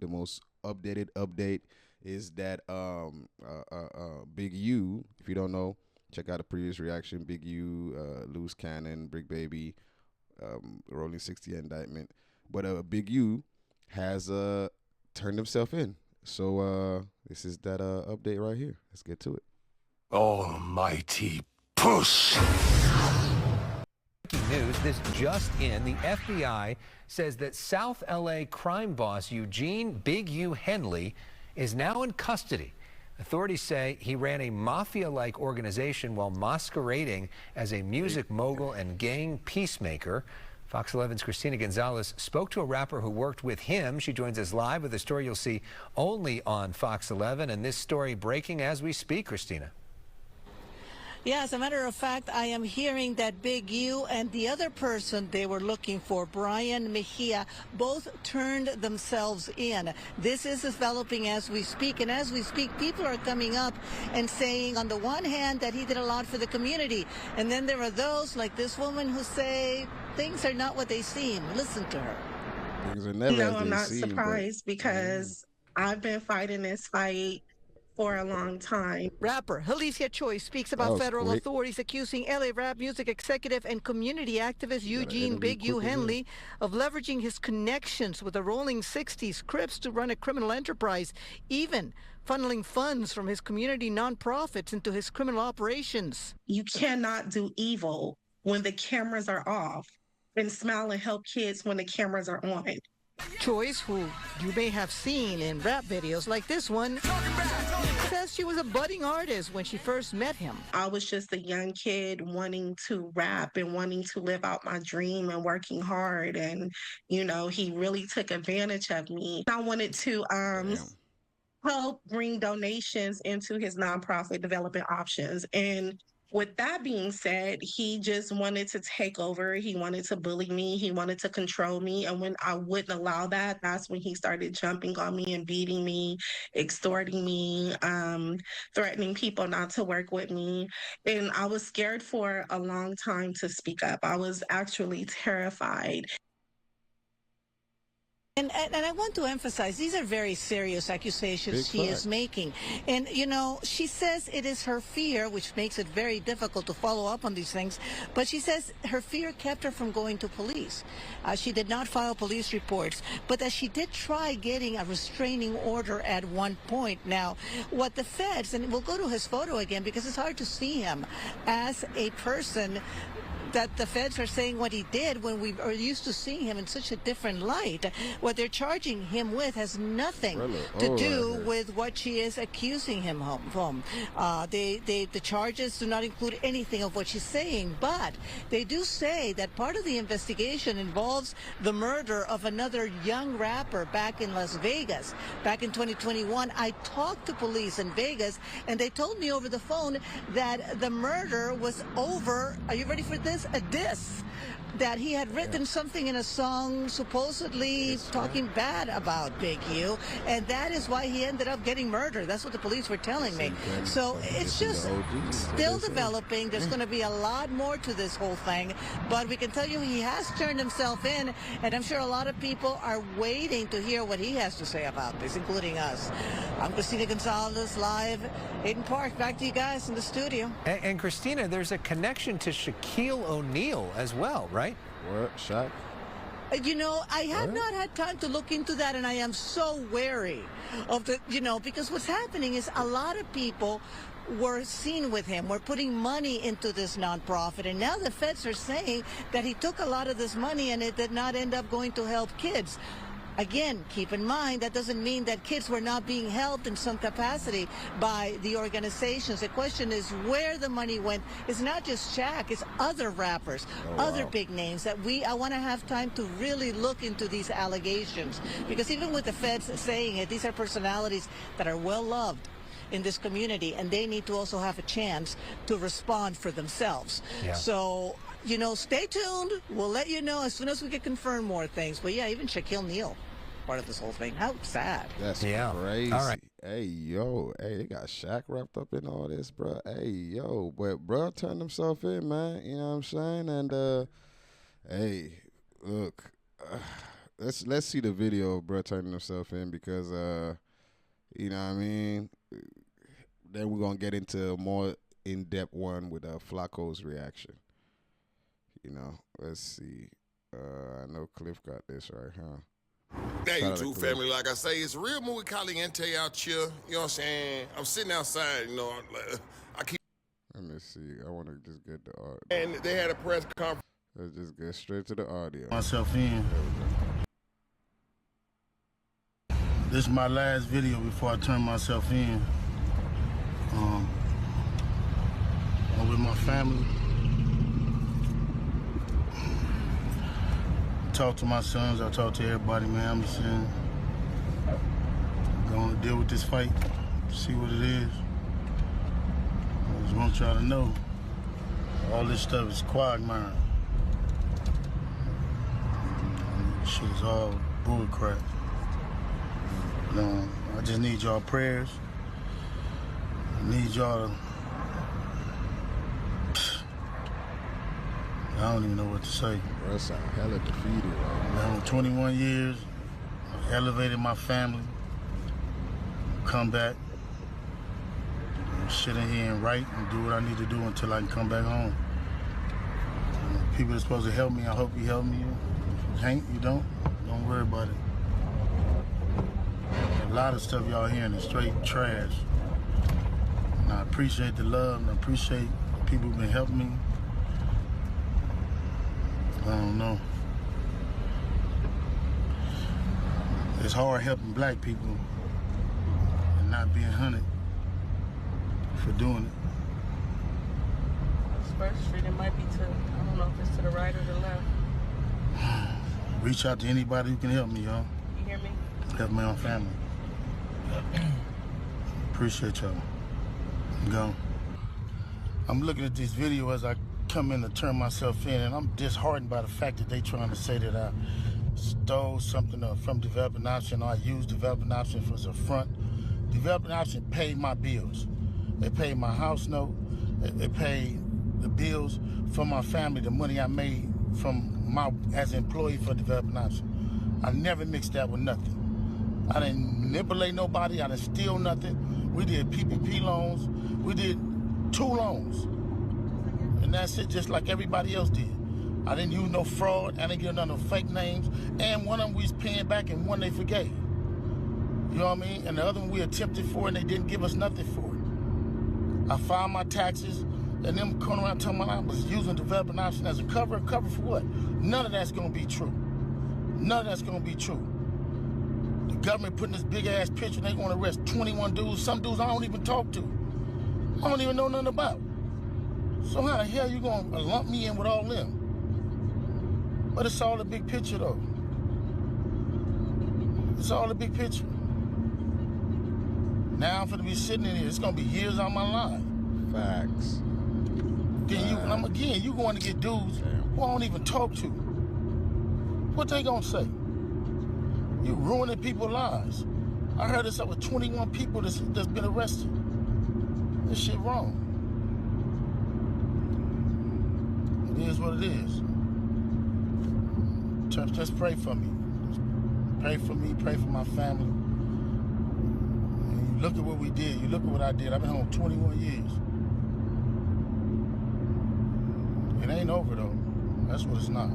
The most updated update is that Big U. If you don't know, check out the previous reaction. Big U, Loose Cannon, Brick Baby, Rolling 60 indictment. But Big U has turned himself in. So this is that update right here. Let's get to it. Almighty push. Breaking news, this just in, the FBI says that South LA crime boss Eugene Big U Henley is now in custody. Authorities say he ran a mafia-like organization while masquerading as a music mogul and gang peacemaker. Fox 11's Christina Gonzalez spoke to a rapper who worked with him. She joins us live with a story you'll see only on Fox 11, and this story breaking as we speak, Christina. Yeah, as a matter of fact, I am hearing that Big U and the other person they were looking for, Brian Mejia, both turned themselves in. This is developing as we speak, and as we speak, people are coming up and saying, on the one hand, that he did a lot for the community, and then there are those like this woman who say things are not what they seem. Listen to her. Things are never No, as I'm they not seem, surprised because I've been fighting this fight for a long time. Rapper Alicia Choi speaks about federal quick. authorities accusing LA rap music executive and community activist Eugene interview Big U quick as hell. Henley of leveraging his connections with the Rolling 60s Crips to run a criminal enterprise, even funneling funds from his community nonprofits into his criminal operations. You cannot do evil when the cameras are off and smile and help kids when the cameras are on. Choice, who you may have seen in rap videos like this one, says she was a budding artist when she first met him. I was just a young kid wanting to rap and wanting to live out my dream and working hard. And, you know, he really took advantage of me. I wanted to help bring donations into his nonprofit development options. And with that being said, he just wanted to take over. He wanted to bully me. He wanted to control me. And when I wouldn't allow that, that's when he started jumping on me and beating me, extorting me, threatening people not to work with me. And I was scared for a long time to speak up. I was actually terrified. And I want to emphasize, these are very serious accusations she is making. And, you know, she says it is her fear, which makes it very difficult to follow up on these things. But she says her fear kept her from going to police. She did not file police reports, but that she did try getting a restraining order at one point. Now, what the feds, and we'll go to his photo again because it's hard to see him as a person that the feds are saying what he did when we are used to seeing him in such a different light. What they're charging him with has nothing to do with what she is accusing him from. The charges do not include anything of what she's saying, but they do say that part of the investigation involves the murder of another young rapper back in Las Vegas. Back in 2021, I talked to police in Vegas, and they told me over the phone that the murder was over. Are you ready for this? A diss that he had written something in a song supposedly talking bad about Big U, and that is why he ended up getting murdered. That's what the police were telling me. So it's just still developing. There's going to be a lot more to this whole thing, but we can tell you he has turned himself in, and I'm sure a lot of people are waiting to hear what he has to say about this, including us. I'm Christina Gonzalez, live Hayden Park. Back to you guys in the studio. And Christina, there's a connection to Shaquille O'Neal as well, right? What, Shaq? You know, I have not had time to look into that, and I am so wary of the, you know, because what's happening is a lot of people were seen with him, were putting money into this nonprofit, and now the feds are saying that he took a lot of this money and it did not end up going to help kids. Again, keep in mind, that doesn't mean that kids were not being helped in some capacity by the organizations. The question is where the money went. It's not just Shaq, it's other rappers, other big names that I want to have time to really look into these allegations. Because even with the feds saying it, these are personalities that are well loved in this community, and they need to also have a chance to respond for themselves. So, you know, stay tuned. We'll let you know as soon as we can confirm more things. But yeah, even Shaquille O'Neal, part of this whole thing. How sad. That's crazy. All right. Hey, yo. Hey, they got Shaq wrapped up in all this, bro. Hey, yo. But bro turned himself in, man. You know what I'm saying? And, hey, look, let's see the video of bro turning himself in because you know what I mean. Then we're gonna get into a more in-depth one with Flakko's reaction. You know, let's see. I know Cliff got this right, huh? Hey, YouTube family, like I say, it's real movie caliente out here. You know what I'm saying? I'm sitting outside, you know, I keep. Let me see. I want to just get the audio. And they had a press conference. Let's just get straight to the audio. Myself in. This is my last video before I turn myself in. I'm with my family. Talk to my sons, I talk to everybody, man. I'm just saying, going to deal with this fight, see what it is. I just want y'all to know, all this stuff is quagmire. This shit is all bull crap. I just need y'all prayers. I need y'all to... I don't even know what to say. Bro, sound hella defeated right now. I'm 21 years, I've elevated my family, come back, sit in here and write and do what I need to do until I can come back home. People are supposed to help me, I hope you help me. If you ain't, you don't worry about it. A lot of stuff y'all hearing is straight trash. And I appreciate the love and I appreciate the people who've been helping me. I don't know. It's hard helping black people and not being hunted for doing it. First Street, it might be to, I don't know if it's to the right or the left. Reach out to anybody who can help me, y'all. You hear me? Help my own family. Appreciate y'all. Go. I'm looking at this video as I come in to turn myself in, and I'm disheartened by the fact that they trying to say that I stole something from Developing Option, or I used Developing Option as a front. Developing Option paid my bills. They paid my house note. They paid the bills for my family, the money I made as an employee for Developing Option. I never mixed that with nothing. I didn't manipulate nobody. I didn't steal nothing. We did PPP loans. We did 2 loans. And that's it, just like everybody else did. I didn't use no fraud. I didn't give none of fake names. And one of them we was paying back and one they forgave. You know what I mean? And the other one we attempted for and they didn't give us nothing for it. I filed my taxes and them coming around telling me I was using Developing Option as a cover. Cover for what? None of that's gonna be true. None of that's gonna be true. The government putting this big ass picture, they gonna arrest 21 dudes, some dudes I don't even talk to. I don't even know nothing about. So how the hell you gonna lump me in with all them? But it's all the big picture though. It's all the big picture. Now I'm gonna be sitting in here, it's gonna be years out of my life. Facts. Then you going to get dudes who I don't even talk to. What they gonna say? You ruining people's lives. I heard it's over 21 people that's been arrested. This shit wrong. It is what it is. Just pray for me. Just pray for me, pray for my family. And you look at what we did. You look at what I did. I've been home 21 years. It ain't over though. That's what it's not.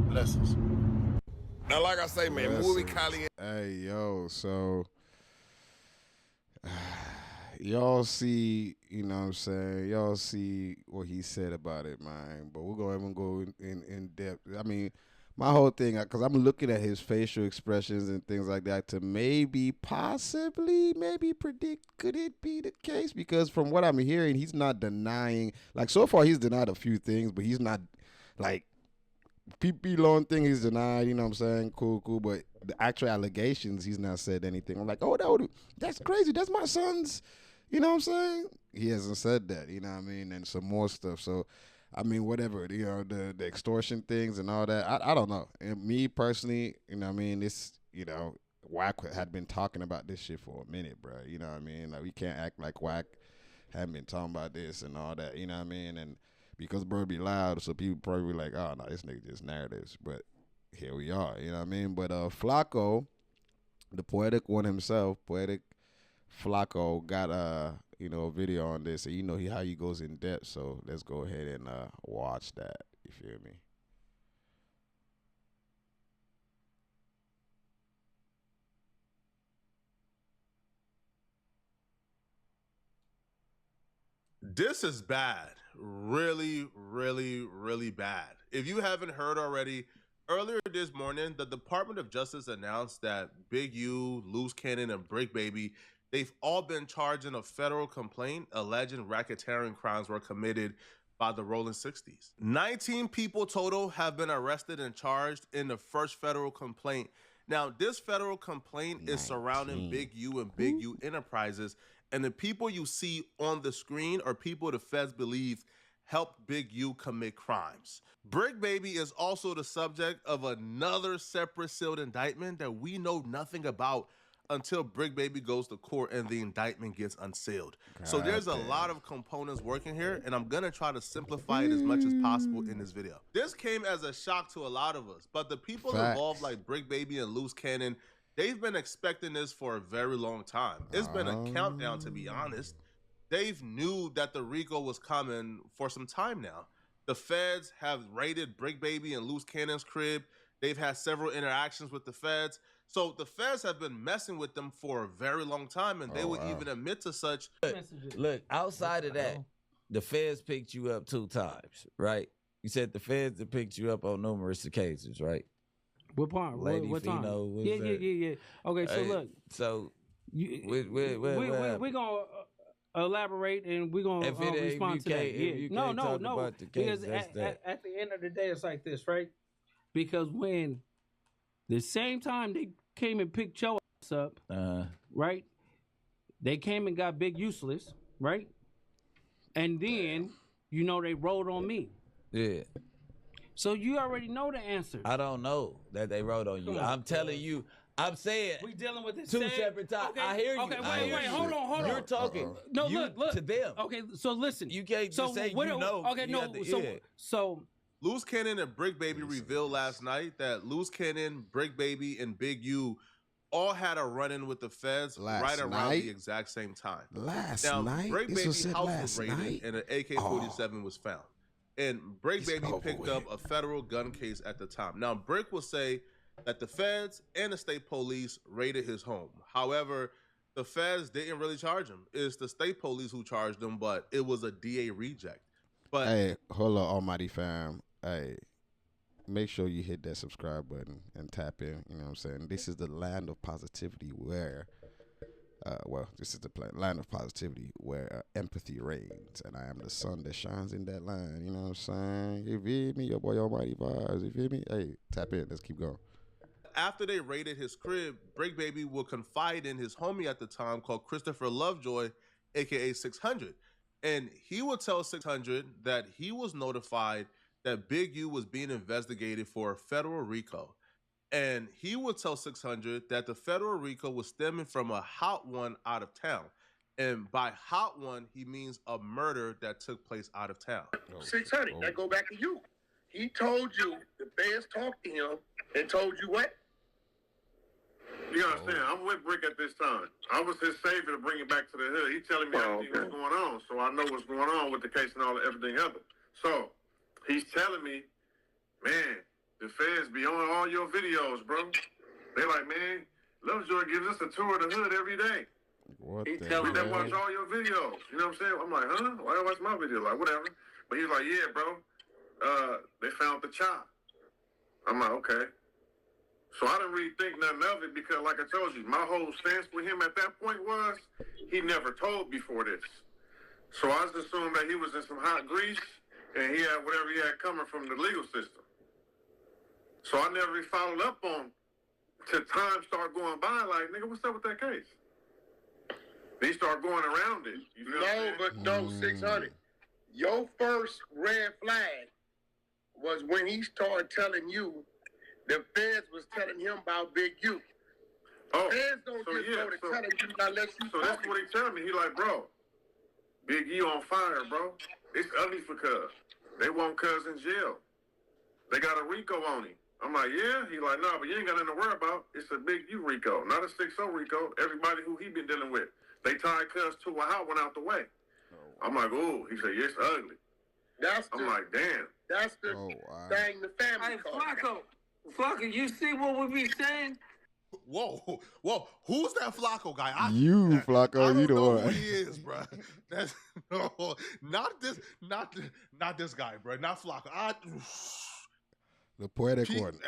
Blessings. Now, like I say, man, movie caliente. Hey, yo, so y'all see, you know what I'm saying? Y'all see what he said about it, man. But we're going to go in depth. I mean, my whole thing, because I'm looking at his facial expressions and things like that to maybe predict, could it be the case? Because from what I'm hearing, he's not denying, like so far he's denied a few things, but he's not, like, PP loan thing he's denied, you know what I'm saying? Cool. But the actual allegations, he's not said anything. I'm like, that's crazy. That's my son's, you know what I'm saying? He hasn't said that, you know what I mean? And some more stuff. So, I mean, whatever, you know, the extortion things and all that, I don't know. And me personally, you know what I mean, this, you know, Wack had been talking about this shit for a minute, bro. You know what I mean? Like, we can't act like Wack hadn't been talking about this and all that, you know what I mean? And because bro be loud, so people probably be like, oh, no, this nigga just narratives. But here we are. You know what I mean? But Flakko, the poetic one himself, Poetik Flakko, got a video on this, and how he goes in depth. So let's go ahead and watch that. You feel me? This is bad. Really, really, really bad. If you haven't heard already, earlier this morning, the Department of Justice announced that Big U, Loose Cannon, and Brick Baby, they've all been charged in a federal complaint alleging racketeering crimes were committed by the Rolling 60s. 19 people total have been arrested and charged in the first federal complaint. Now, this federal complaint is surrounding Big U and Big U Enterprises, and the people you see on the screen are people the feds believe helped Big U commit crimes. Brick Baby is also the subject of another separate sealed indictment that we know nothing about until Brick Baby goes to court and the indictment gets unsealed. So there's a lot of components working here, and I'm gonna try to simplify it as much as possible in this video. This came as a shock to a lot of us, but the people involved like Brick Baby and Loose Cannon, they've been expecting this for a very long time. It's been a countdown, to be honest. They've knew that the Rico was coming for some time now. The feds have raided Brick Baby and Loose Cannon's crib. They've had several interactions with the feds. So the feds have been messing with them for a very long time, and they would even admit to such. Look, outside of that, the feds picked you up 2 times, right? You said the feds have picked you up on numerous occasions, right? What part? Lady what time? Fino, Yeah. Okay, so look. So we're going to elaborate, and we're going to respond to that. Yeah. No. Because at the end of the day, it's like this, right? Because when the same time they came and picked your ass up, right? They came and got Big Useless, right? And then, they rolled on me. Yeah. So you already know the answer. I don't know that they wrote on you. I'm telling you. I'm saying we dealing with this 2 separate times. Okay, I hear you. Okay, wait. Hold on. You're talking. No, look to them. Okay, so listen. You can't just say Okay, no. So Loose Cannon and Brick Baby revealed last night that Loose Cannon, Brick Baby, and Big U all had a run-in with the feds right around the exact same time. Last night? Brick This Baby's was house last was raided night? and an AK-47 was found. And Brick Baby picked up a federal gun case at the time. Now, Brick will say that the feds and the state police raided his home. However, the feds didn't really charge him. It's the state police who charged him, but it was a DA reject. But hey, hold on, Almighty fam. Hey, make sure you hit that subscribe button and tap in. You know what I'm saying? This is the land of positivity where, this is the land of positivity where empathy reigns, and I am the sun that shines in that line. You know what I'm saying? You feel me? Your boy Almighty Vibes. You feel me? Hey, tap in. Let's keep going. After they raided his crib, Brick Baby will confide in his homie at the time called Christopher Lovejoy, aka 600. And he will tell 600 that he was notified that Big U was being investigated for a federal RICO. And he would tell 600 that the federal RICO was stemming from a hot one out of town. And by hot one, he means a murder that took place out of town. 600, that go back to you. He told you, the feds talked to him and told you what? You understand? I'm with Brick at this time. I was his savior to bring it back to the hood. He's telling me everything that's going on, so I know what's going on with the case and all everything other. So he's telling me, man, the feds be on all your videos, bro. They like, man, Lovejoy gives us a tour of the hood every day. He tells me they watch all your videos. You know what I'm saying? I'm like, huh? Why do I watch my videos? Like, whatever. But he's like, yeah, bro. They found the chop. I'm like, okay. So I didn't really think nothing of it because, like I told you, my whole stance with him at that point was he never told before this. So I just assumed that he was in some hot grease and he had whatever he had coming from the legal system. So I never really followed up on till time started going by like, nigga, what's up with that case? They start going around it. You know no, 600. Your first red flag was when he started telling you the feds was telling him about Big U. Oh, feds don't go to telling you unless you so that's what he telling me. He like, bro, Big U on fire, bro. It's ugly for Cuz. They want Cuz in jail. They got a RICO on him. I'm like, yeah. He like, nah, but you ain't got nothing to worry about. It's a Big U Rico, not a 6-0 Rico. Everybody who he been dealing with, they tied Cuz to a house, went out the way. I'm like, ooh. He said, yeah, it's ugly. I'm like, damn. That's the thing the family Hey, Flakko, you see what we be saying? Whoa, who's that Flakko guy? Flakko, you the one. Who he is, bro. That's not this guy, bro. Not Flakko. The poetic one.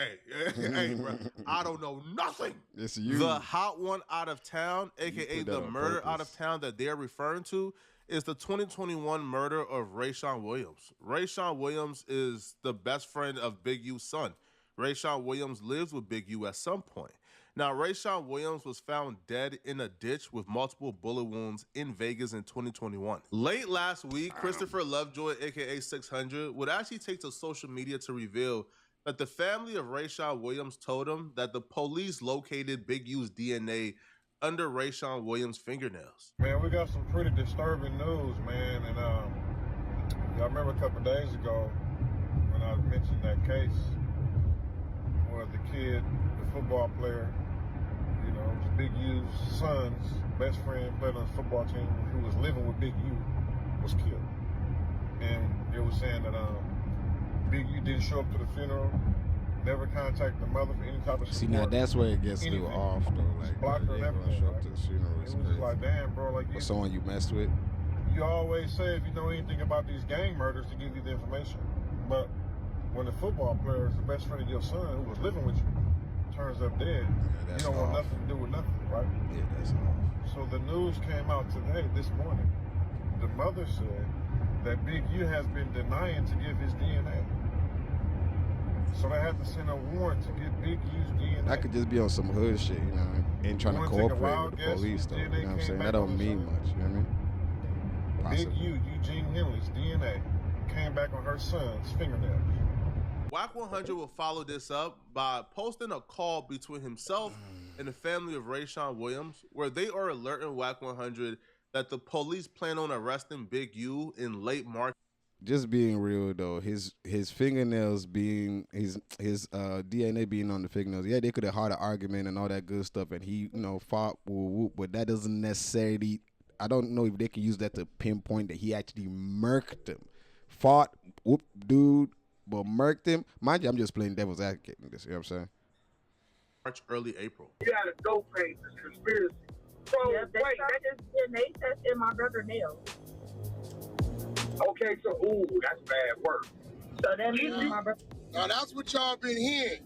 Hey, bro. I don't know nothing. It's you. The hot one out of town, aka the murder out of town that they're referring to, is the 2021 murder of Rayshawn Williams. Rayshawn Williams is the best friend of Big U's son. Rayshawn Williams lives with Big U at some point. Now, Rayshawn Williams was found dead in a ditch with multiple bullet wounds in Vegas in 2021. Late last week, Christopher Lovejoy, aka 600, would actually take to social media to reveal that the family of Rayshawn Williams told him that the police located Big U's DNA under Rayshawn Williams' fingernails. Man, we got some pretty disturbing news, man. And I remember a couple days ago when I mentioned that case where the kid, the football player, you know, it was Big U's son's best friend, played on his football team, who was living with Big U, was killed. And it was saying that Big U didn't show up to the funeral, never contacted the mother for any type of support. See, now that's where it gets a little off, though. Like, blocked her and everything. Show up to the funeral. It was just like, damn, bro. Like, or someone you messed with. You always say if you know anything about these gang murders to give you the information. But when the football player is the best friend of your son who was living with you turns up dead, you don't want nothing to do with nothing, right? Yeah, that's off. So the news came out today, this morning. The mother said that Big U has been denying to give his DNA. So they had to send a warrant to get Big U's DNA. That could just be on some hood shit, you know, and trying to cooperate with the police, though. You know what I'm saying? That don't mean much, you know what I mean? Big U, Eugene Henley's DNA came back on her son's fingernails. Wack 100 will follow this up by posting a call between himself and the family of Rayshawn Williams, where they are alerting Wack 100 that the police plan on arresting Big U in late March. Just being real though, his fingernails being his DNA being on the fingernails. Yeah, they could have had an argument and all that good stuff, and he fought, but that doesn't necessarily. I don't know if they can use that to pinpoint that he actually murked him, fought, dude, but murked him. Mind you, I'm just playing devil's advocate in this. You know what I'm saying? March, early April. You gotta go pay this conspiracy. So yeah, that is DNA test in my brother's nails. Okay, so that's bad work. So that means my brother. Now that's what y'all been hearing.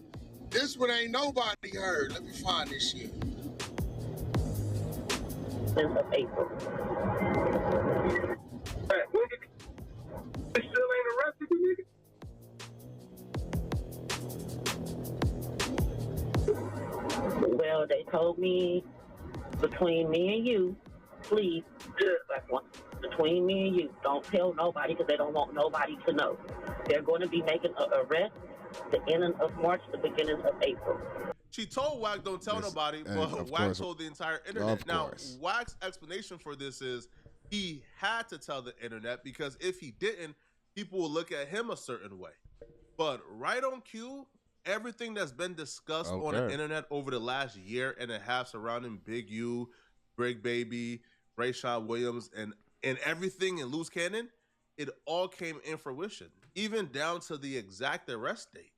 This one ain't nobody heard. Let me find this shit. Since of April. Hey, they still ain't arrested the nigga? Well, they told me between me and you, please, between me and you, don't tell nobody because they don't want nobody to know. They're going to be making an arrest the ending of March, the beginning of April. She told Wack don't tell nobody, but Wack told the entire internet. Now, Wack's explanation for this is he had to tell the internet because if he didn't, people will look at him a certain way. But right on cue, everything that's been discussed on the internet over the last year and a half surrounding Big U, Big Baby, Rayshawn Williams, and everything in Loose Cannon, it all came in fruition, even down to the exact arrest date.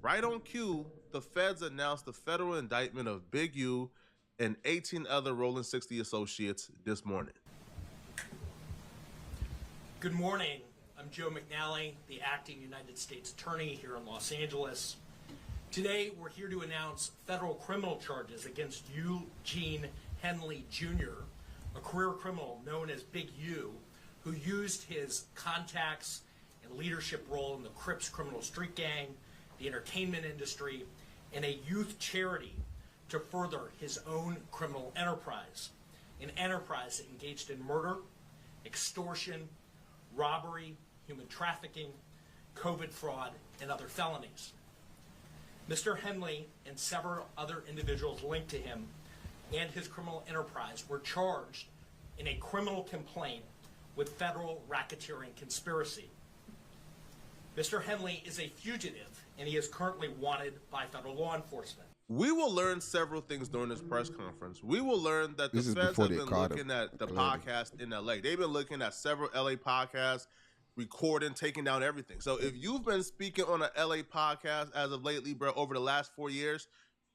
Right on cue, the feds announced the federal indictment of Big U and 18 other Rolling 60 associates this morning. Good morning. I'm Joe McNally, the acting United States Attorney here in Los Angeles. Today, we're here to announce federal criminal charges against Eugene Henley Jr., a career criminal known as Big U, who used his contacts and leadership role in the Crips criminal street gang, the entertainment industry, and a youth charity to further his own criminal enterprise, an enterprise that engaged in murder, extortion, robbery, human trafficking, COVID fraud, and other felonies. Mr. Henley and several other individuals linked to him and his criminal enterprise were charged in a criminal complaint with federal racketeering conspiracy. Mr. Henley is a fugitive, and he is currently wanted by federal law enforcement. We will learn several things during this press conference. We will learn that the feds have been looking at the podcast in LA. They've been looking at several LA podcasts, recording, taking down everything. So if you've been speaking on an LA podcast as of lately, bro, over the last 4 years,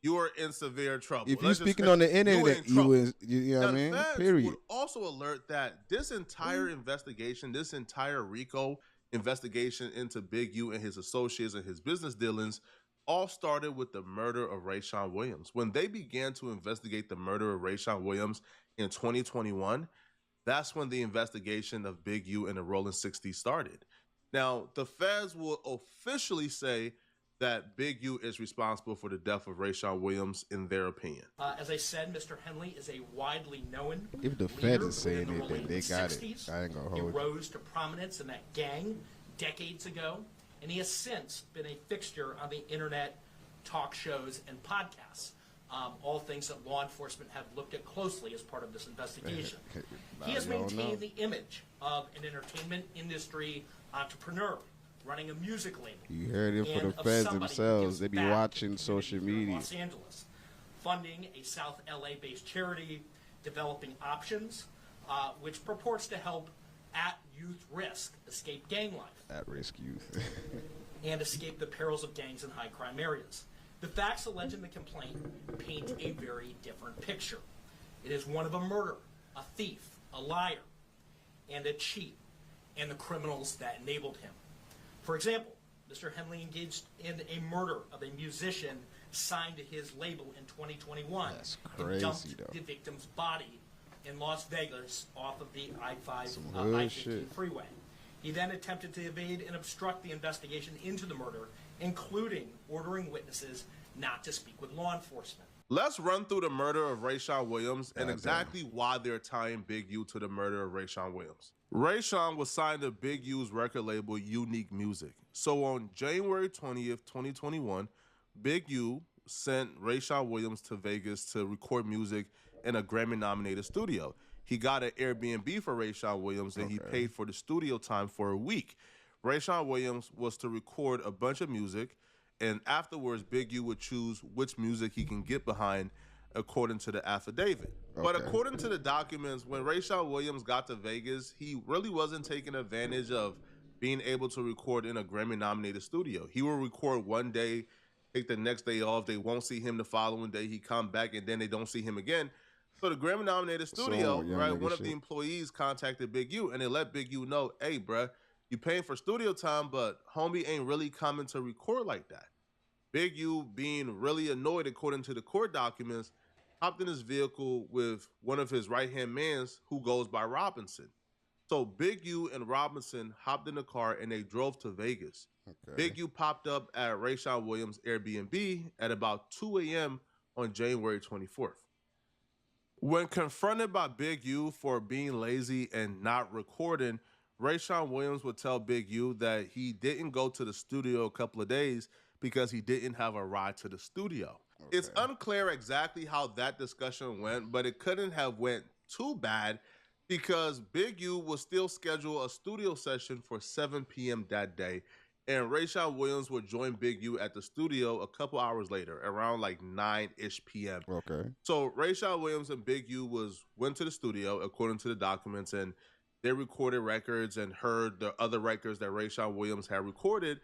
you are in severe trouble. If you're speaking on the internet, you know what I mean? Period. Would also alert that this entire investigation, this entire Rico investigation into Big U and his associates and his business dealings all started with the murder of Rayshawn Williams. When they began to investigate the murder of Rayshawn Williams in 2021, that's when the investigation of Big U and the Rolling 60 started. Now, the feds will officially say that Big U is responsible for the death of Rayshawn Williams, in their opinion. As I said, Mr. Henley is a widely known If the feds is saying it, then they got it. I ain't gonna hold He you. rose to prominence in that gang decades ago, and he has since been a fixture on the internet, talk shows, and podcasts. All things that law enforcement have looked at closely as part of this investigation. He has maintained the image of an entertainment industry entrepreneur running a music label. You heard it from the feds themselves. They be watching social media. Los Angeles, funding a South LA-based charity, developing options, which purports to help at-youth risk escape gang life. At-risk youth. And escape the perils of gangs in high-crime areas. The facts alleged in the complaint paint a very different picture. It is one of a murderer, a thief, a liar, and a cheat, and the criminals that enabled him. For example, Mr. Henley engaged in a murder of a musician signed to his label in 2021. That's and crazy, dumped though. the victim's body in Las Vegas off of the Some I-15 freeway. He then attempted to evade and obstruct the investigation into the murder, including ordering witnesses not to speak with law enforcement. Let's run through the murder of Rayshawn Williams and exactly why they're tying Big U to the murder of Rayshawn Williams. Rayshawn was signed to Big U's record label, Unique Music. So on January 20th, 2021, Big U sent Rayshawn Williams to Vegas to record music in a Grammy-nominated studio. He got an Airbnb for Rayshawn Williams, and he paid for the studio time for a week. Rayshawn Williams was to record a bunch of music, and afterwards, Big U would choose which music he can get behind according to the affidavit. But according to the documents, when Rayshawn Williams got to Vegas, he really wasn't taking advantage of being able to record in a Grammy-nominated studio. He will record one day, take the next day off. They won't see him the following day. He come back, and then they don't see him again. So the Grammy-nominated studio, one of the employees contacted Big U, and they let Big U know, hey, bruh, you paying for studio time, but homie ain't really coming to record like that. Big U, being really annoyed according to the court documents, hopped in his vehicle with one of his right-hand mans who goes by Robinson. So Big U and Robinson hopped in the car and they drove to Vegas. Big U popped up at Rayshawn Williams' Airbnb at about 2 a.m. on January 24th. When confronted by Big U for being lazy and not recording, Rayshawn Williams would tell Big U that he didn't go to the studio a couple of days because he didn't have a ride to the studio. It's unclear exactly how that discussion went, but it couldn't have went too bad because Big U will still schedule a studio session for 7 p.m. that day, and Rayshawn Williams would join Big U at the studio a couple hours later, around like 9-ish p.m. So Rayshawn Williams and Big U went to the studio, according to the documents, and they recorded records and heard the other records that Rayshawn Williams had recorded,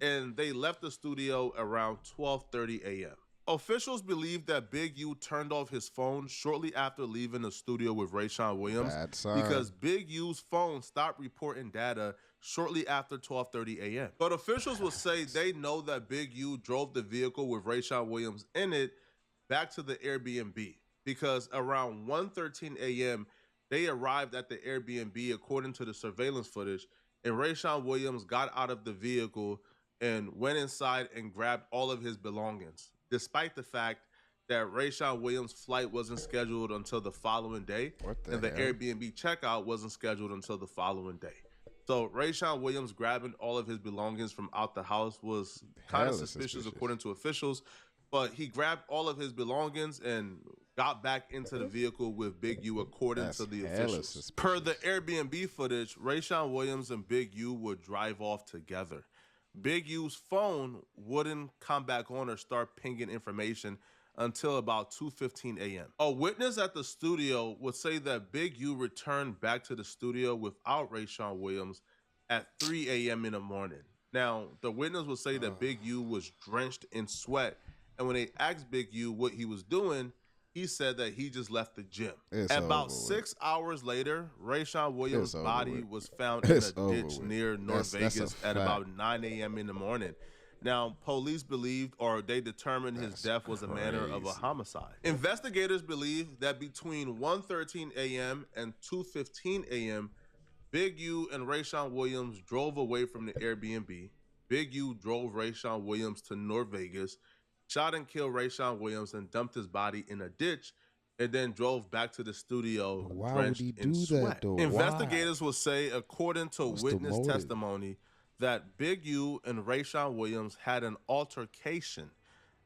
and they left the studio around 12:30 a.m. Officials believe that Big U turned off his phone shortly after leaving the studio with Rayshawn Williams because Big U's phone stopped reporting data shortly after 12:30 a.m. But officials will say they know that Big U drove the vehicle with Rayshawn Williams in it back to the Airbnb because around 1:13 a.m., they arrived at the Airbnb according to the surveillance footage, and Rayshawn Williams got out of the vehicle and went inside and grabbed all of his belongings, despite the fact that Rayshawn Williams' flight wasn't scheduled until the following day, and the Airbnb checkout wasn't scheduled until the following day. So Rayshawn Williams grabbing all of his belongings from out the house was kind of suspicious according to officials, but he grabbed all of his belongings and got back into the vehicle with Big U according to the officials. Per the Airbnb footage, Rayshawn Williams and Big U would drive off together. Big U's phone wouldn't come back on or start pinging information until about 2:15 a.m. A witness at the studio would say that Big U returned back to the studio without Rayshawn Williams at 3 a.m. in the morning. Now, the witness would say that Big U was drenched in sweat, and when they asked Big U what he was doing, he said that he just left the gym. About 6 hours later, Rayshawn Williams' body was found in a ditch near North Vegas at about 9 a.m. in the morning. Now, police believed, or they determined, his death was a manner of a homicide. Investigators believe that between 1:13 a.m. and 2:15 a.m., Big U and Rayshawn Williams drove away from the Airbnb. Big U drove Rayshawn Williams to North Vegas, shot and killed Rayshawn Williams, and dumped his body in a ditch, and then drove back to the studio drenched in sweat. Investigators will say, according to witness testimony, that Big U and Rayshawn Williams had an altercation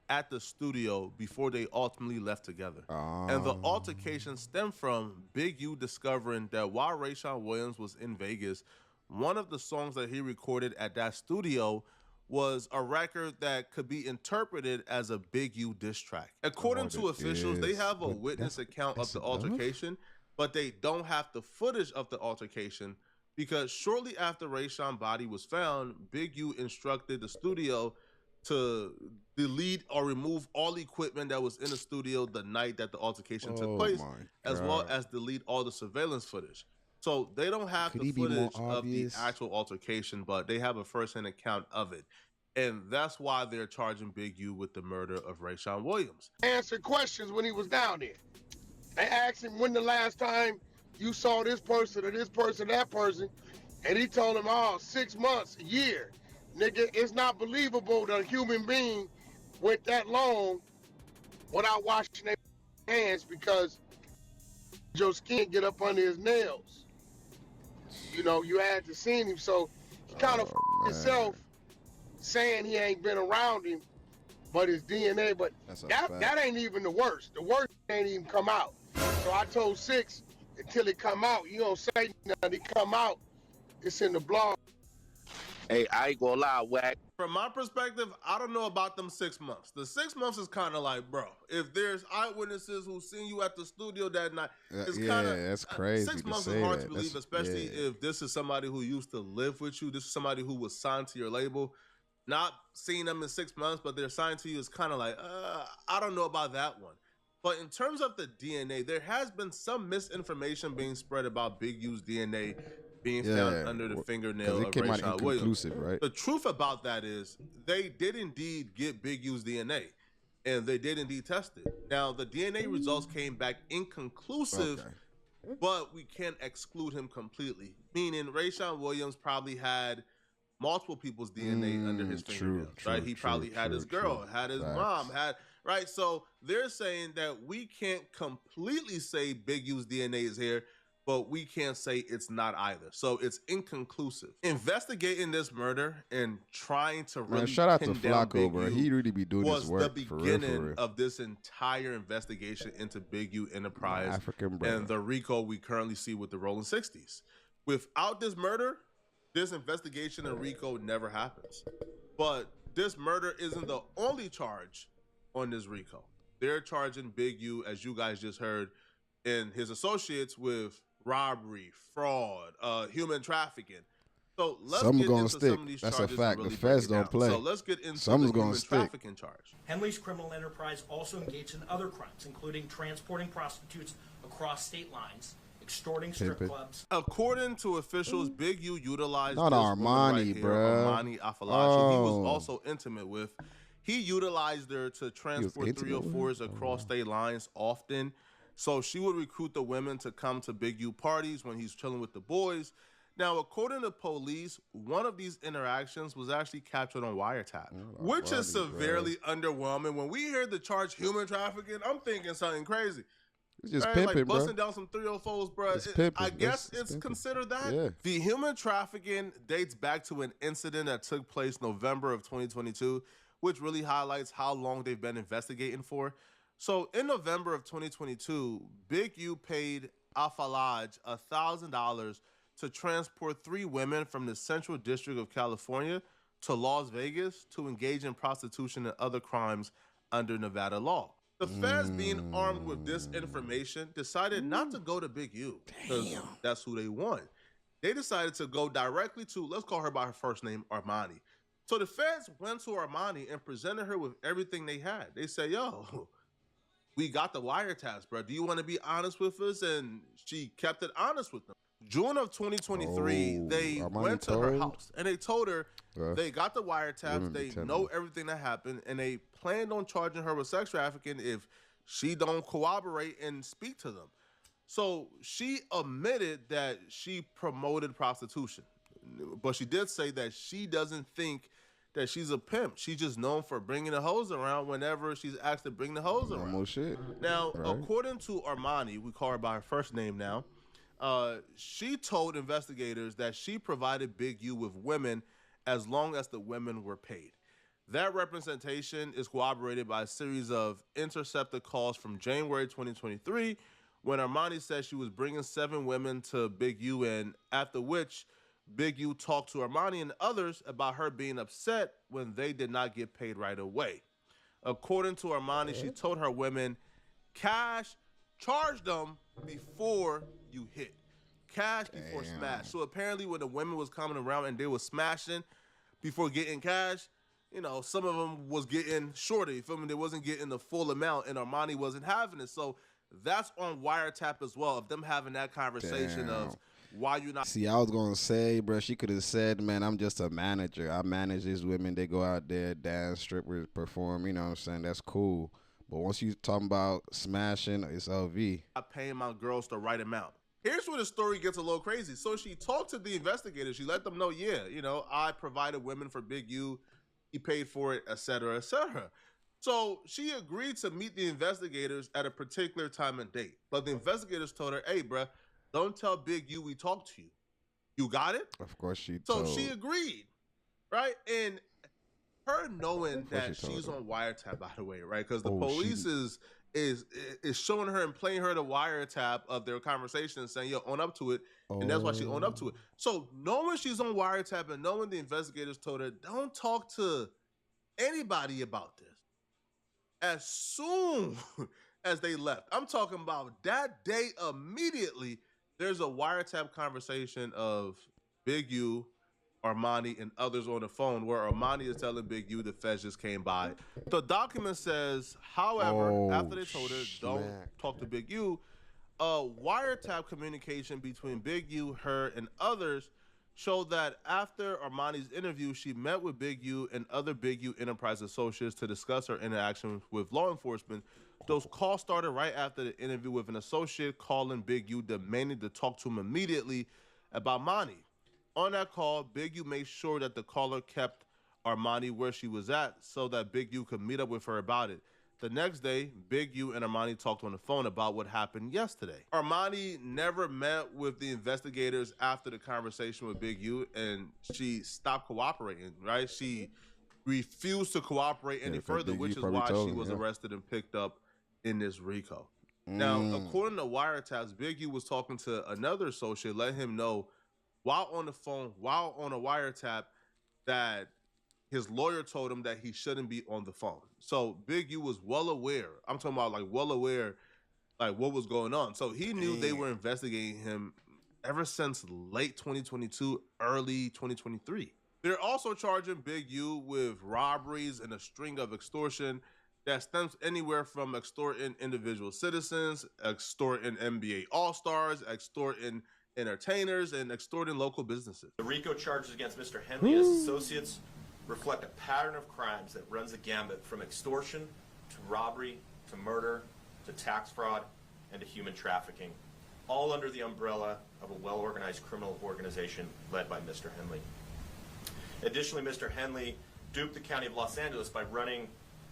at the studio before they ultimately left together. And the altercation stemmed from Big U discovering that while Rayshawn Williams was in Vegas, one of the songs that he recorded at that studio was a record that could be interpreted as a Big U diss track. According to officials, they have a witness account of the altercation, but they don't have the footage of the altercation because shortly after Rayshawn's body was found, Big U instructed the studio to delete or remove all equipment that was in the studio the night that the altercation took place, as well as delete all the surveillance footage. So they don't have the footage of the actual altercation, but they have a first-hand account of it. And that's why they're charging Big U with the murder of Rayshawn Williams. Answered questions when he was down there. They asked him when the last time you saw this person or this person, that person, and he told them, 6 months, a year. Nigga, it's not believable that a human being went that long without washing their hands because your skin get up under his nails. You know, you had to see him, so he kind of himself saying he ain't been around him, but his DNA, but that ain't even the worst. The worst ain't even come out. So I told Six, until it come out, you don't say nothing, it come out, it's in the blog. Hey, I ain't gonna lie, Wack. From my perspective, I don't know about them 6 months. The 6 months is kind of like, bro, if there's eyewitnesses who seen you at the studio that night, it's kind of that's crazy. 6 months is hard to believe, especially if this is somebody who used to live with you. This is somebody who was signed to your label. Not seeing them in 6 months, but they're signed to you is kind of like, I don't know about that one. But in terms of the DNA, there has been some misinformation being spread about Big U's DNA being found under the fingernail of Rayshawn Williams. Right? The truth about that is they did indeed get Big U's DNA, and they did indeed test it. Now, the DNA results came back inconclusive, but we can't exclude him completely, meaning Rayshawn Williams probably had multiple people's DNA under his fingernails, right? He probably had his girl, had his mom, right? So they're saying that we can't completely say Big U's DNA is here, but we can't say it's not either. So it's inconclusive. Investigating this murder and trying to really shout out pin to down Flakko, Big bro. U He really be doing his work. Was the for beginning real. of this entire investigation into Big U Enterprise African brother. and the Rico we currently see with the Rolling 60s. Without this murder, this investigation in Rico never happens. But this murder isn't the only charge on this Rico. They're charging Big U, as you guys just heard, and his associates with robbery, fraud, human trafficking. So let's get into some of these charges. That's a fact. Really the feds don't play. So let's get into Someone's the human stick. trafficking charge. Henley's criminal enterprise also engaged in other crimes, including transporting prostitutes across state lines, extorting strip clubs. According to officials, Big U utilized Not this Armani, woman right here, bruh. Armani Afalachi. He was also intimate with. He utilized her to transport 304s across state lines often. So she would recruit the women to come to Big U parties when he's chilling with the boys. Now, according to police, one of these interactions was actually captured on wiretap, which is severely underwhelming. When we hear the charge human trafficking, I'm thinking something crazy. It's just right? pimping, like busting bro. down some 304s, bro. I guess it's considered that. Yeah. The human trafficking dates back to an incident that took place November of 2022, which really highlights how long they've been investigating for. So in November of 2022, Big U paid Afalaj $1,000 to transport 3 women from the Central District of California to Las Vegas to engage in prostitution and other crimes under Nevada law. The feds, being armed with this information, decided not to go to Big U because that's who they want. They decided to go directly to, let's call her by her first name, Armani. So the feds went to Armani and presented her with everything they had. They say, yo, we got the wiretaps, bro. Do you want to be honest with us? And she kept it honest with them. June of 2023, they Armani went to her house and they told her they got the wiretaps, they know everything that happened, and they planned on charging her with sex trafficking if she don't cooperate and speak to them. So she admitted that she promoted prostitution, but she did say that she doesn't think that she's a pimp. She's just known for bringing the hoes around whenever she's asked to bring the hoes around. Normal shit. Now, according to Armani, we call her by her first name now, she told investigators that she provided Big U with women as long as the women were paid. That representation is corroborated by a series of intercepted calls from January 2023 when Armani said she was bringing 7 women to Big U, and after which Big U talked to Armani and others about her being upset when they did not get paid right away. According to Armani, she told her women, cash, charge them before you hit. Cash before smash. So apparently when the women was coming around and they was smashing before getting cash, you know, some of them was getting shorter. You feel me? They wasn't getting the full amount, and Armani wasn't having it. So that's on wiretap as well, of them having that conversation of why you not. See, I was going to say, bro, she could have said, man, I'm just a manager. I manage these women. They go out there, dance, strippers, perform. You know what I'm saying? That's cool. But once you talking about smashing, it's LV. I'm paying my girls the right amount. Here's where the story gets a little crazy. So she talked to the investigators. She let them know, yeah, you know, I provided women for Big U. He paid for it, et cetera, et cetera. So she agreed to meet the investigators at a particular time and date. But the investigators told her, hey, bruh, don't tell Big U we talked to you. You got it? Of course she told. So she agreed, right? And her knowing that she's on wiretap, by the way, right? Because the police is showing her and playing her the wiretap of their conversation and saying, yo, own up to it. And that's why she owned up to it. So knowing she's on wiretap and knowing the investigators told her, don't talk to anybody about this. As soon as they left, I'm talking about that day immediately, there's a wiretap conversation of Big U, Armani, and others on the phone where Armani is telling Big U the feds just came by. The document says, however, after they told her, don't talk to Big U, wiretap communication between Big U, her, and others showed that after Armani's interview, she met with Big U and other Big U Enterprise associates to discuss her interaction with law enforcement. Those calls started right after the interview with an associate calling Big U, demanding to talk to him immediately about Armani. On that call, Big U made sure that the caller kept Armani where she was at so that Big U could meet up with her about it. The next day, Big U and Armani talked on the phone about what happened yesterday. Armani never met with the investigators after the conversation with Big U, and she stopped cooperating, right? She refused to cooperate any further, which is why she was arrested and picked up in this Rico. Now, according to wiretaps, Big U was talking to another associate, let him know while on the phone, while on a wiretap, that his lawyer told him that he shouldn't be on the phone. So Big U was well aware. I'm talking about like well aware, like what was going on. So he knew they were investigating him ever since late 2022, early 2023. They're also charging Big U with robberies and a string of extortion that stems anywhere from extorting individual citizens, extorting NBA All-Stars, extorting entertainers, and extorting local businesses. The RICO charges against Mr. Henley and his associates reflect a pattern of crimes that runs the gambit from extortion to robbery to murder to tax fraud and to human trafficking, all under the umbrella of a well-organized criminal organization led by Mr. Henley. Additionally, Mr. Henley duped the County of Los Angeles by running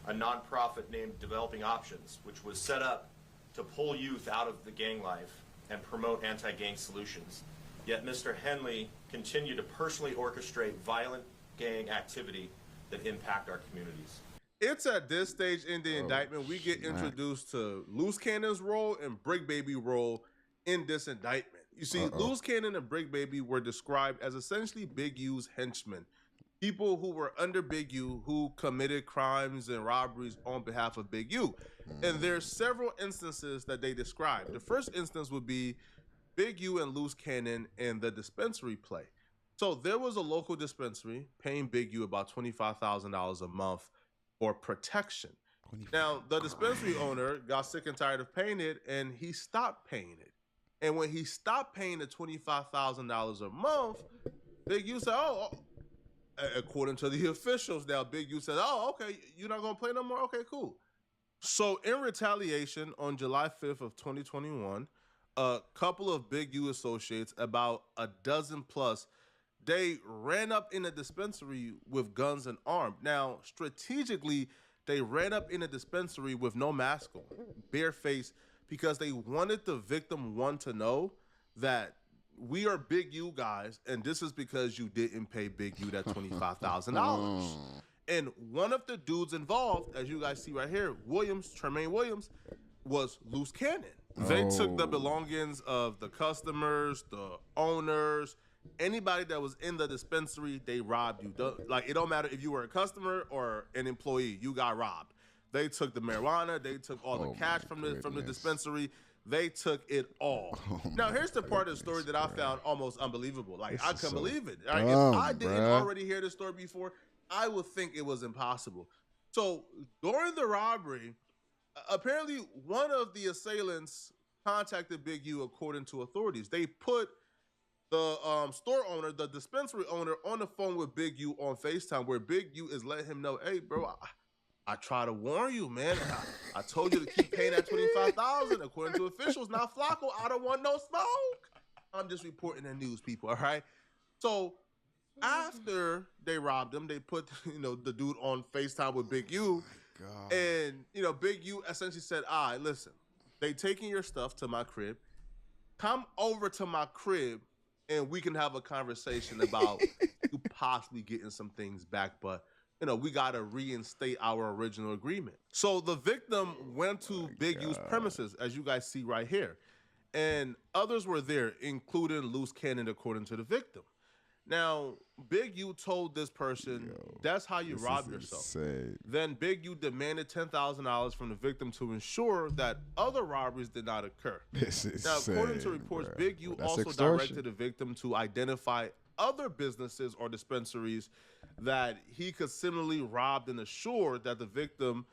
a nonprofit named Developing Options, which was set up to pull youth out of the gang life and promote anti-gang solutions. Yet Mr. Henley continued to personally orchestrate violent gang activity that impact our communities. It's at this stage in the indictment we get introduced to Loose Cannon's role and Brick Baby's role in this indictment. You see, Loose Cannon and Brick Baby were described as essentially Big U's henchmen people who were under Big U who committed crimes and robberies on behalf of Big U. And there's several instances that they describe. The first instance would be Big U and Loose Cannon in the dispensary play. So there was a local dispensary paying Big U about $25,000 a month for protection. Now, the dispensary owner got sick and tired of paying it, and he stopped paying it. And when he stopped paying the $25,000 a month, Big U said, according to the officials now, Big U said, okay, you're not going to play no more? Okay, cool. So in retaliation, on July 5th of 2021, a couple of Big U associates, about a dozen plus, they ran up in a dispensary with guns and armed. Now, strategically, they ran up in a dispensary with no mask on, barefaced, because they wanted the victim one to know that we are Big U guys, and this is because you didn't pay Big U that $25,000. And one of the dudes involved, as you guys see right here, Tremaine Williams, was Loose Cannon. They took the belongings of the customers, the owners, anybody that was in the dispensary. They robbed you. Like, it don't matter if you were a customer or an employee, you got robbed. They took the marijuana. They took all the cash from the dispensary. They took it all. Now, here's the part of the story that I found almost unbelievable. Like, I couldn't believe it. Right? If I didn't already hear this story before, I would think it was impossible. So during the robbery, apparently one of the assailants contacted Big U, according to authorities. They put the store owner, the dispensary owner, on the phone with Big U on FaceTime, where Big U is letting him know, hey, bro, I try to warn you, man. I told you to keep paying that $25,000. According to officials, now Flakko, I don't want no smoke. I'm just reporting the news, people. All right. So after they robbed him, they put the dude on FaceTime with Big U, and Big U essentially said, "All right, listen, they taking your stuff to my crib. Come over to my crib, and we can have a conversation about you possibly getting some things back, but." We got to reinstate our original agreement. So the victim went to Big U's premises, as you guys see right here. And others were there, including Loose Cannon, according to the victim. Now, Big U told this person, that's how you rob yourself. Insane. Then Big U demanded $10,000 from the victim to ensure that other robberies did not occur. Now, according to reports, Big U also directed the victim to identify other businesses or dispensaries that he could similarly rob and assure that the victim,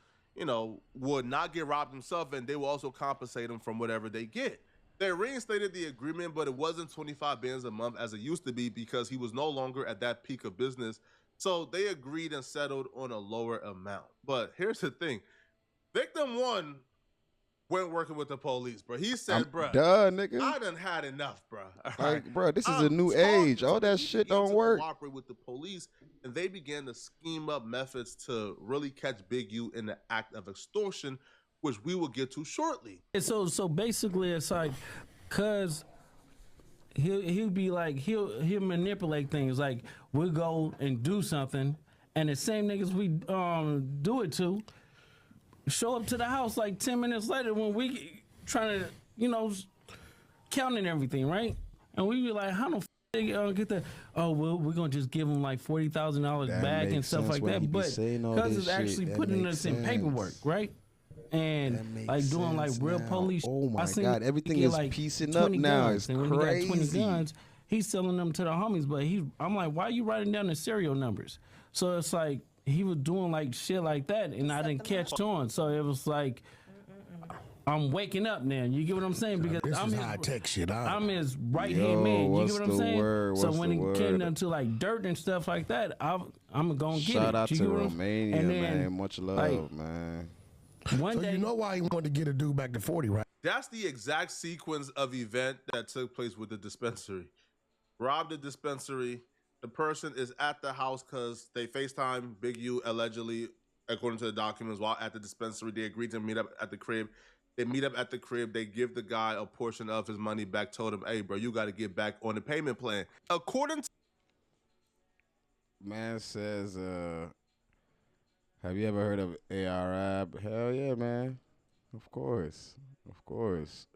would not get robbed himself, and they will also compensate him from whatever they get. They reinstated the agreement, but it wasn't 25 bands a month as it used to be because he was no longer at that peak of business. So they agreed and settled on a lower amount. But here's the thing. Victim one went working with the police, bro. He said, bro, nigga. I done had enough, bro. Like, bro, this is a new age. All that shit don't work. Cooperate with the police, and they began to scheme up methods to really catch Big U in the act of extortion, which we will get to shortly. And so basically, it's like, cause he'll be like he'll manipulate things. Like, we'll go and do something, and the same niggas we do it to show up to the house like 10 minutes later when we trying to, counting everything, right? And we be like, how the they get that? Oh, well, we're going to just give them like $40,000 back and stuff like that. But because it's actually putting us in paperwork, right? And like doing like real police. Oh my God, everything is like piecing up now. It's and when crazy. He got 20 guns, he's selling them to the homies. But I'm like, why are you writing down the serial numbers? So it's like, he was doing like shit like that, and I didn't catch on. So it was like, I'm waking up now. You get what I'm saying? Because I'm his high-tech shit. I'm his right-hand man. You get what I'm saying? So when it came down to like dirt and stuff like that, I'm going to get it. Shout out to Romania, man. Much love, man. One day, you know why he wanted to get a dude back to 40, right? That's the exact sequence of event that took place with the dispensary. Robbed the dispensary. The person is at the house because they FaceTime Big U allegedly, according to the documents, while at the dispensary. They agreed to meet up at the crib. They meet up at the crib. They give the guy a portion of his money back, told him, hey, bro, you got to get back on the payment plan. According to... Man says, have you ever heard of ARAB? Hell yeah, man. Of course. Of course.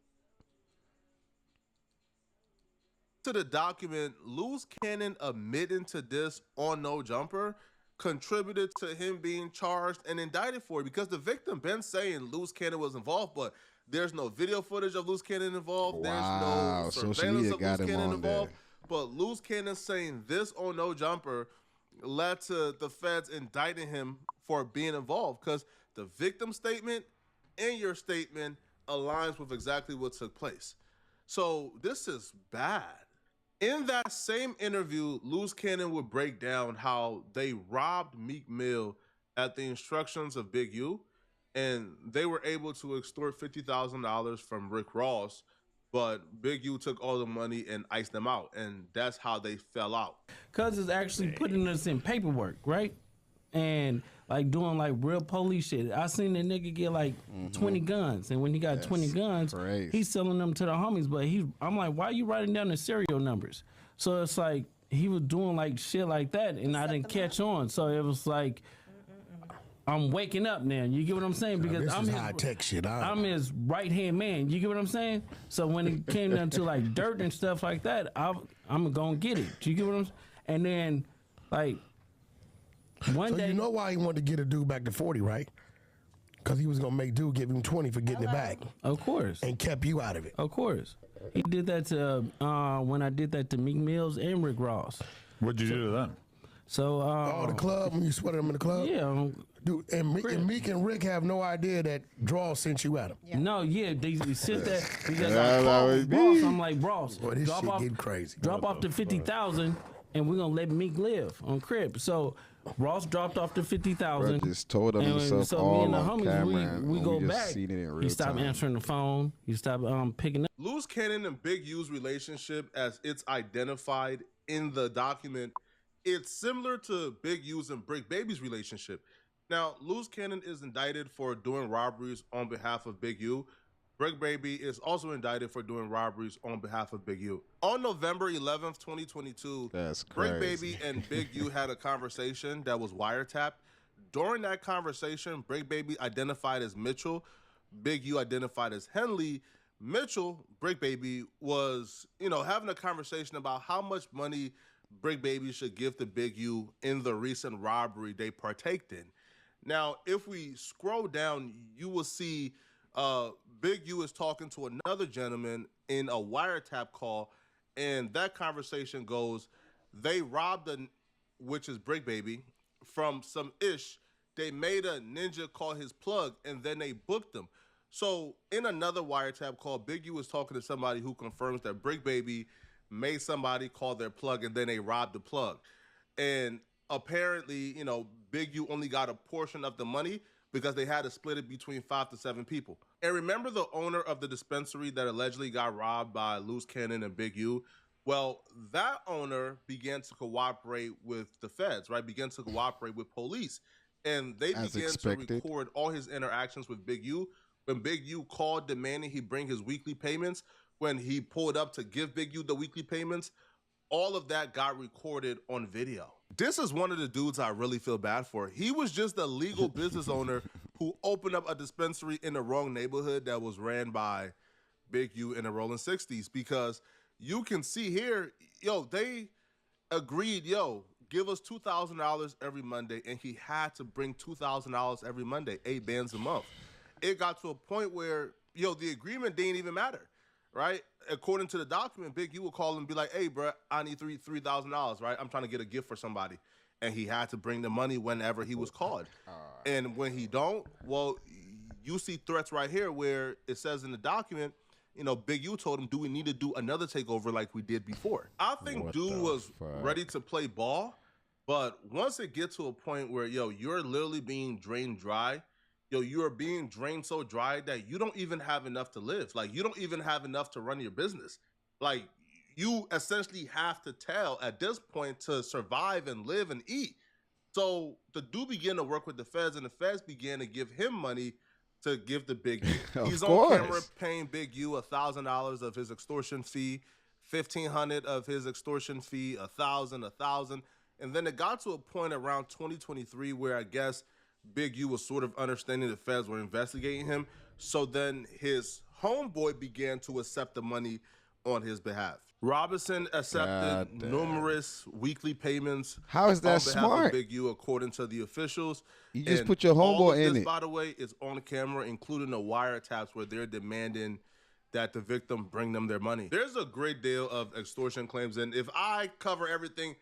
To the document, Loose Cannon admitting to this on No Jumper contributed to him being charged and indicted for it, because the victim been saying Loose Cannon was involved, but there's no video footage of Loose Cannon involved. Wow, There's no social media surveillance of got Loose him Cannon on involved. there. But Loose Cannon saying this on No Jumper led to the feds indicting him for being involved, because the victim statement and your statement aligns with exactly what took place. So this is bad. In that same interview, Loose Cannon would break down how they robbed Meek Mill at the instructions of Big U, and they were able to extort $50,000 from Rick Ross, but Big U took all the money and iced them out, and that's how they fell out. Cuz it's actually putting us in paperwork, right? And like doing like real police shit. I seen the nigga get like 20 guns, and when he got 20 guns, he's selling them to the homies. But I'm like, why are you writing down the serial numbers? So it's like he was doing like shit like that, and I didn't catch on. So it was like, I'm waking up now. You get what I'm saying? Because this I'm is his, high-tech shit. I'm his right hand man. You get what I'm saying? So when it came down to like dirt and stuff like that, I'm gonna get it. You get what I'm saying? And then like. One day, you know why he wanted to get a dude back to 40, right? Because he was going to make dude give him 20 for getting it back. Of course. And kept you out of it. Of course. He did that to, when I did that to Meek Mills and Rick Ross. What'd you do to them? So, the club, when you sweated them in the club? Yeah. Dude, and Meek and Rick have no idea that Draw sent you at him. Yeah. No, yeah, they sent that because I called Ross. I'm like, Ross, boy, this shit getting crazy. Drop off the 50,000 and we're going to let Meek live on Crib. So, Ross dropped off the 50,000. Just told him himself so all me and the on homies, camera, we go just back. seen it in real He stopped time. answering the phone. He stopped picking up. Loose Cannon and Big U's relationship, as it's identified in the document, it's similar to Big U's and Brick Baby's relationship. Now, Loose Cannon is indicted for doing robberies on behalf of Big U. Brick Baby is also indicted for doing robberies on behalf of Big U. On November 11th, 2022, Brick Baby and Big U had a conversation that was wiretapped. During that conversation, Brick Baby identified as Mitchell. Big U identified as Henley. Mitchell, Brick Baby, was, having a conversation about how much money Brick Baby should give to Big U in the recent robbery they partaked in. Now, if we scroll down, you will see Big U is talking to another gentleman in a wiretap call, and that conversation goes, they robbed which is Brick Baby, from some ish. They made a ninja call his plug, and then they booked him. So in another wiretap call, Big U was talking to somebody who confirms that Brick Baby made somebody call their plug, and then they robbed the plug. And apparently, Big U only got a portion of the money because they had to split it between 5 to 7 people. And remember the owner of the dispensary that allegedly got robbed by Loose Cannon and Big U? Well, that owner began to cooperate with the feds, right? Began to cooperate with police. And they began to record all his interactions with Big U. When Big U called demanding he bring his weekly payments, when he pulled up to give Big U the weekly payments, all of that got recorded on video. This is one of the dudes I really feel bad for. He was just a legal business owner who opened up a dispensary in the wrong neighborhood that was ran by Big U in the rolling 60s, because you can see here, they agreed, give us $2,000 every Monday, and he had to bring $2,000 every Monday, 8 bands a month. It got to a point where, the agreement didn't even matter, right? According to the document, Big U would call him and be like, hey, bro, I need $3,000, right? I'm trying to get a gift for somebody. And he had to bring the money whenever he was called. And when he don't, well, you see threats right here where it says in the document, Big U told him, do we need to do another takeover like we did before? I think dude was ready to play ball, but once it gets to a point where, you're literally being drained dry, you are being drained so dry that you don't even have enough to live. Like, you don't even have enough to run your business. Like, you essentially have to tell at this point to survive and live and eat. So the dude began to work with the feds, and the feds began to give him money to give to Big U. He's on camera paying Big U $1,000 of his extortion fee, $1,500 of his extortion fee, $1,000. And then it got to a point around 2023 where I guess Big U was sort of understanding the feds were investigating him. So then his homeboy began to accept the money on his behalf. Robinson accepted numerous weekly payments. How is that on behalf smart? Of Big U, according to the officials. You just And put your all of homeboy in this, it. by the way, is on camera, including the wiretaps where they're demanding that the victim bring them their money. There's a great deal of extortion claims, and if I cover everything,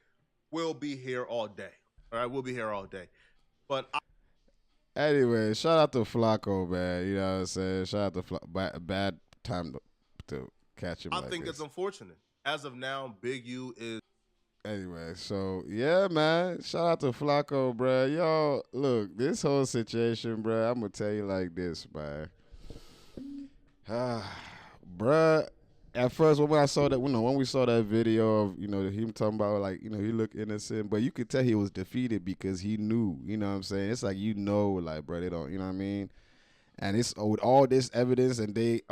we'll be here all day. All right, we'll be here all day. But Anyway, shout out to Flakko, man. You know what I'm saying? Shout out to Flakko. Bad time to catch him. I like think this. it's unfortunate. As of now, Big U is. Anyway, so yeah, man. Shout out to Flakko, bro. Yo, look, this whole situation, bro. I'm gonna tell you like this, man. Bruh, at first when I saw that, when we saw that video of, him talking about like, he looked innocent, but you could tell he was defeated because he knew, you know what I'm saying? It's like, like, bro, they don't, you know what I mean? And it's with all this evidence and the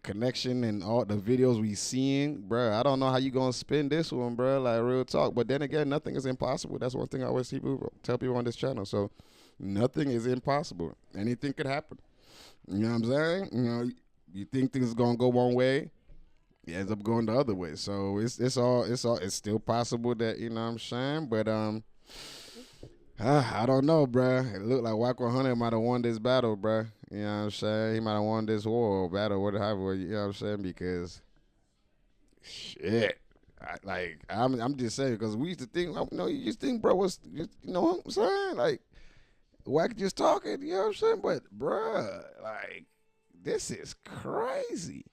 connection and all the videos we seeing, bro. I don't know how you gonna spin this one, bro. Like real talk. But then again, nothing is impossible. That's one thing I always tell people on this channel. So nothing is impossible. Anything could happen. You know what I'm saying? You think things gonna go one way, it ends up going the other way. So it's still possible that, you know what I'm saying? But I don't know, bruh. It looked like Wack 100 might have won this battle, bruh. You know what I'm saying? He might have won this war or battle, whatever. You know what I'm saying? Because shit, I'm just saying, because we used to think, you just think, bro, you know what I'm saying? Like Wack just talking, you know what I'm saying? But bruh, like this is crazy,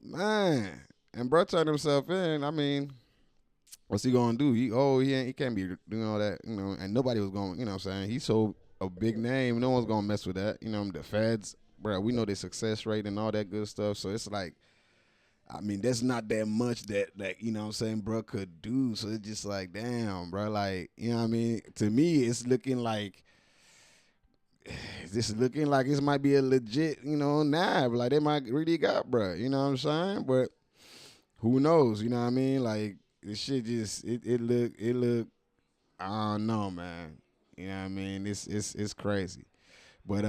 man. And bro turned himself in. I mean, what's he gonna do? He can't be doing all that, and nobody was going, you know what I'm saying? He's so a big name, no one's gonna mess with that. The feds, bro, we know their success rate and all that good stuff. So it's like, I mean, there's not that much that you know what I'm saying, bro, could do. So it's just like, damn, bro, like, you know what I mean? To me, it's looking like this might be a legit, nab. Like they might really got, bro. You know what I'm saying? But who knows? You know what I mean? Like this shit just it look. I don't know, man. You know what I mean? It's crazy, but